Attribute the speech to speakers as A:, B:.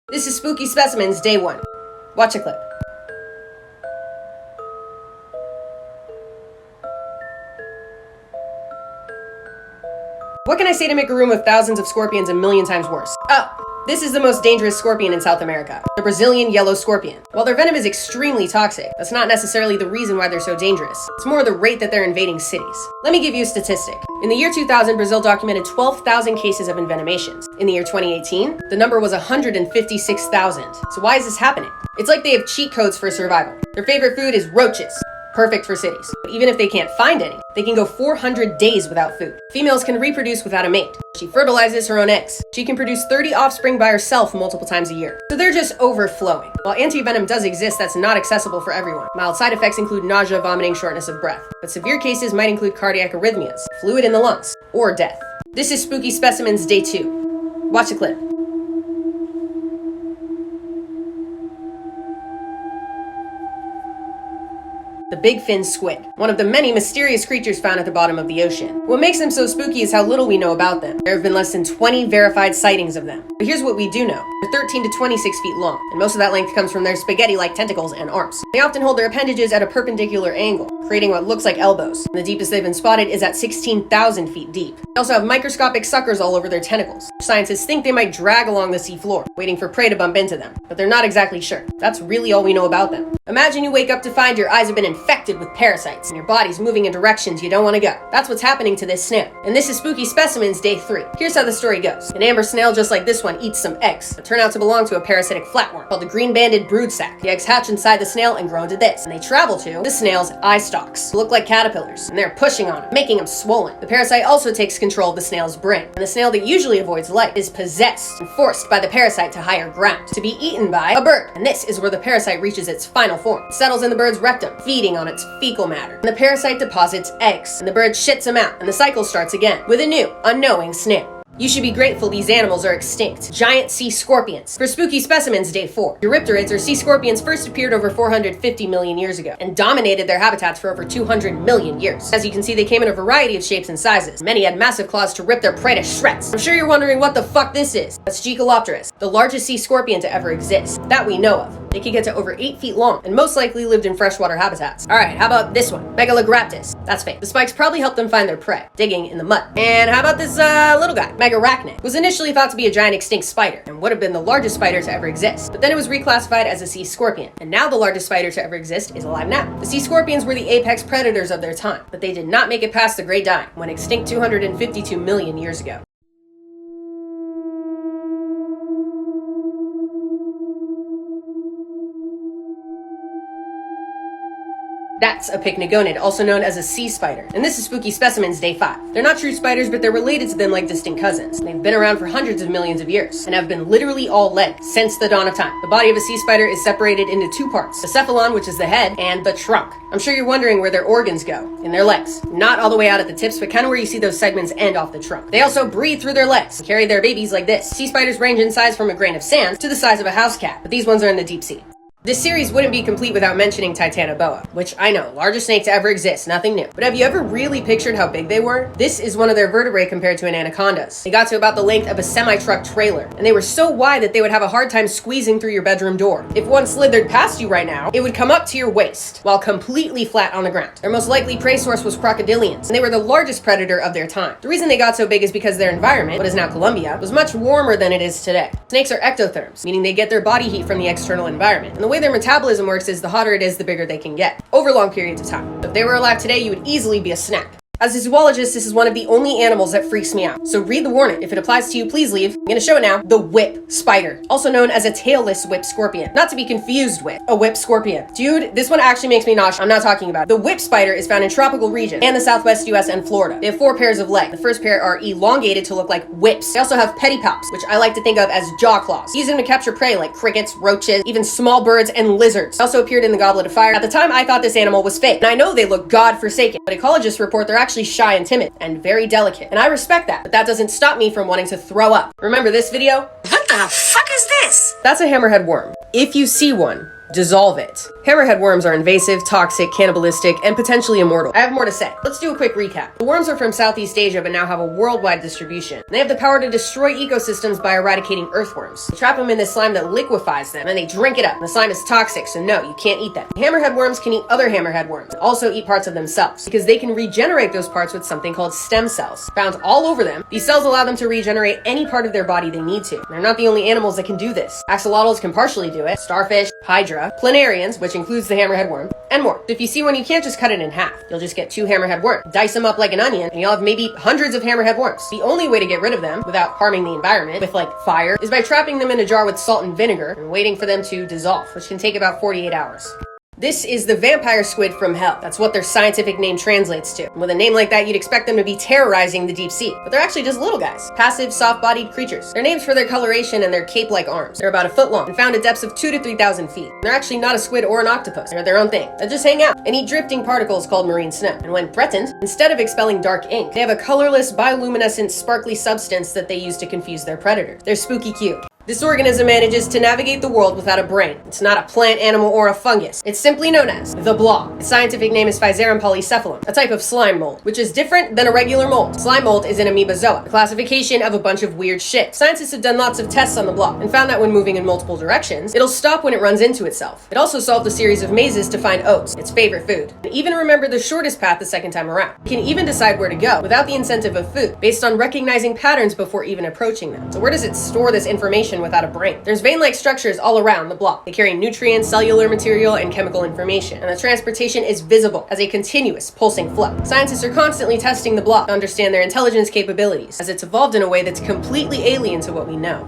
A: This is Spooky Specimens Day 1. Watch a clip. What can I say to make a room of thousands of scorpions a million times worse? Oh, this is the most dangerous scorpion in South America, the Brazilian yellow scorpion. While their venom is extremely toxic, that's not necessarily the reason why they're so dangerous. It's more the rate that they're invading cities. Let me give you a statistic. In the year 2000, Brazil documented 12,000 cases of envenomations. In the year 2018, the number was 156,000. So why is this happening? It's like they have cheat codes for survival. Their favorite food is roaches. Perfect for cities. But even if they can't find any, they can go 400 days without food. Females can reproduce without a mate. She fertilizes her own eggs. She can produce 30 offspring by herself multiple times a year. So they're just overflowing. While anti-venom does exist, that's not accessible for everyone. Mild side effects include nausea, vomiting, shortness of breath. But severe cases might include cardiac arrhythmias, fluid in the lungs, or death. This is Spooky Specimens Day 2. Watch a clip. The bigfin squid, one of the many mysterious creatures found at the bottom of the ocean. What makes them so spooky is how little we know about them. There have been less than 20 verified sightings of them. But here's what we do know. They're 13 to 26 feet long, and most of that length comes from their spaghetti-like tentacles and arms. They often hold their appendages at a perpendicular angle, creating what looks like elbows. And the deepest they've been spotted is at 16,000 feet deep. They also have microscopic suckers all over their tentacles. Scientists think they might drag along the seafloor, waiting for prey to bump into them, but they're not exactly sure. That's really all we know about them. Imagine you wake up to find your eyes have been infected with parasites, and your body's moving in directions you don't want to go. That's what's happening to this snail. And this is Spooky Specimens Day 3. Here's how the story goes. An amber snail just like this one eats some eggs that turn out to belong to a parasitic flatworm called the green-banded broodsac. The eggs hatch inside the snail and grow into this, and they travel to the snail's eye stalks. They look like caterpillars, and they're pushing on them, making them swollen. The parasite also takes control of the snail's brain, and the snail that usually avoids light is possessed and forced by the parasite to higher ground, to be eaten by a bird. And this is where the parasite reaches its final form. It settles in the bird's rectum, feeding on its fecal matter. And the parasite deposits eggs, and the bird shits them out, and the cycle starts again with a new, unknowing snail. You should be grateful these animals are extinct. Giant sea scorpions. For Spooky Specimens Day 4. Eurypterids or sea scorpions first appeared over 450 million years ago and dominated their habitats for over 200 million years. As you can see, they came in a variety of shapes and sizes. Many had massive claws to rip their prey to shreds. I'm sure you're wondering what the fuck this is. That's Gigolopterus, the largest sea scorpion to ever exist, that we know of. They can get to over 8 feet long and most likely lived in freshwater habitats. Alright, how about this one? Megalograptus. That's fake. The spikes probably helped them find their prey, digging in the mud. And how about this little guy? Megarachnid. Was initially thought to be a giant extinct spider and would have been the largest spider to ever exist. But then it was reclassified as a sea scorpion. And now the largest spider to ever exist is alive now. The sea scorpions were the apex predators of their time, but they did not make it past the Great Dying, when extinct 252 million years ago. That's a pycnogonid, also known as a sea spider. And this is Spooky Specimens Day 5. They're not true spiders, but they're related to them like distant cousins. They've been around for hundreds of millions of years and have been literally all legs since the dawn of time. The body of a sea spider is separated into two parts: the cephalon, which is the head, and the trunk. I'm sure you're wondering where their organs go. In their legs. Not all the way out at the tips, but kind of where you see those segments end off the trunk. They also breathe through their legs and carry their babies like this. Sea spiders range in size from a grain of sand to the size of a house cat, but these ones are in the deep sea. This series wouldn't be complete without mentioning Titanoboa, which I know, largest snake to ever exist, nothing new. But have you ever really pictured how big they were? This is one of their vertebrae compared to an anaconda's. They got to about the length of a semi-truck trailer, and they were so wide that they would have a hard time squeezing through your bedroom door. If one slithered past you right now, it would come up to your waist, while completely flat on the ground. Their most likely prey source was crocodilians, and they were the largest predator of their time. The reason they got so big is because their environment, what is now Colombia, was much warmer than it is today. Snakes are ectotherms, meaning they get their body heat from the external environment, and the way their metabolism works is the hotter it is, the bigger they can get, over long periods of time. So if they were alive today, you would easily be a snack. As a zoologist, this is one of the only animals that freaks me out. So read the warning. If it applies to you, please leave. I'm gonna show it now. The whip spider, also known as a tailless whip scorpion. Not to be confused with a whip scorpion. Dude, this one actually makes me nauseous. I'm not talking about it. The whip spider is found in tropical regions and the southwest US and Florida. They have 4 pairs of legs. The first pair are elongated to look like whips. They also have pedipalps, which I like to think of as jaw claws. Use them to capture prey like crickets, roaches, even small birds, and lizards. They also appeared in the Goblet of Fire. At the time, I thought this animal was fake. And I know they look godforsaken, but ecologists report they're actually shy and timid and very delicate. And I respect that, but that doesn't stop me from wanting to throw up. Remember this video?
B: What the fuck is this?
A: That's a hammerhead worm. If you see one, dissolve it. Hammerhead worms are invasive, toxic, cannibalistic, and potentially immortal. I have more to say. Let's do a quick recap. The worms are from Southeast Asia but now have a worldwide distribution. They have the power to destroy ecosystems by eradicating earthworms. They trap them in this slime that liquefies them, and they drink it up. The slime is toxic, so no, you can't eat them. Hammerhead worms can eat other hammerhead worms, and also eat parts of themselves, because they can regenerate those parts with something called stem cells. Found all over them, these cells allow them to regenerate any part of their body they need to. They're not the only animals that can do this. Axolotls can partially do it, starfish, hydra, planarians, which includes the hammerhead worm, and more. If you see one, you can't just cut it in half. You'll just get 2 hammerhead worms, dice them up like an onion, and you'll have maybe hundreds of hammerhead worms. The only way to get rid of them without harming the environment with like fire is by trapping them in a jar with salt and vinegar and waiting for them to dissolve, which can take about 48 hours. This is the vampire squid from hell. That's what their scientific name translates to. And with a name like that, you'd expect them to be terrorizing the deep sea. But they're actually just little guys. Passive, soft-bodied creatures. They're named for their coloration and their cape-like arms. They're about a foot long and found at depths of 2,000 to 3,000 feet. They're actually not a squid or an octopus. They're their own thing. They just hang out and eat drifting particles called marine snow. And when threatened, instead of expelling dark ink, they have a colorless, bioluminescent, sparkly substance that they use to confuse their predators. They're spooky cute. This organism manages to navigate the world without a brain. It's not a plant, animal, or a fungus. It's simply known as the blob. Its scientific name is Physarum polycephalum, a type of slime mold, which is different than a regular mold. Slime mold is an amoebozoa, a classification of a bunch of weird shit. Scientists have done lots of tests on the blob and found that when moving in multiple directions, it'll stop when it runs into itself. It also solved a series of mazes to find oats, its favorite food, and even remember the shortest path the second time around. It can even decide where to go without the incentive of food, based on recognizing patterns before even approaching them. So where does it store this information without a brain? There's vein-like structures all around the blob. They carry nutrients, cellular material, and chemical information, and the transportation is visible as a continuous pulsing flow. Scientists are constantly testing the blob to understand their intelligence capabilities, as it's evolved in a way that's completely alien to what we know.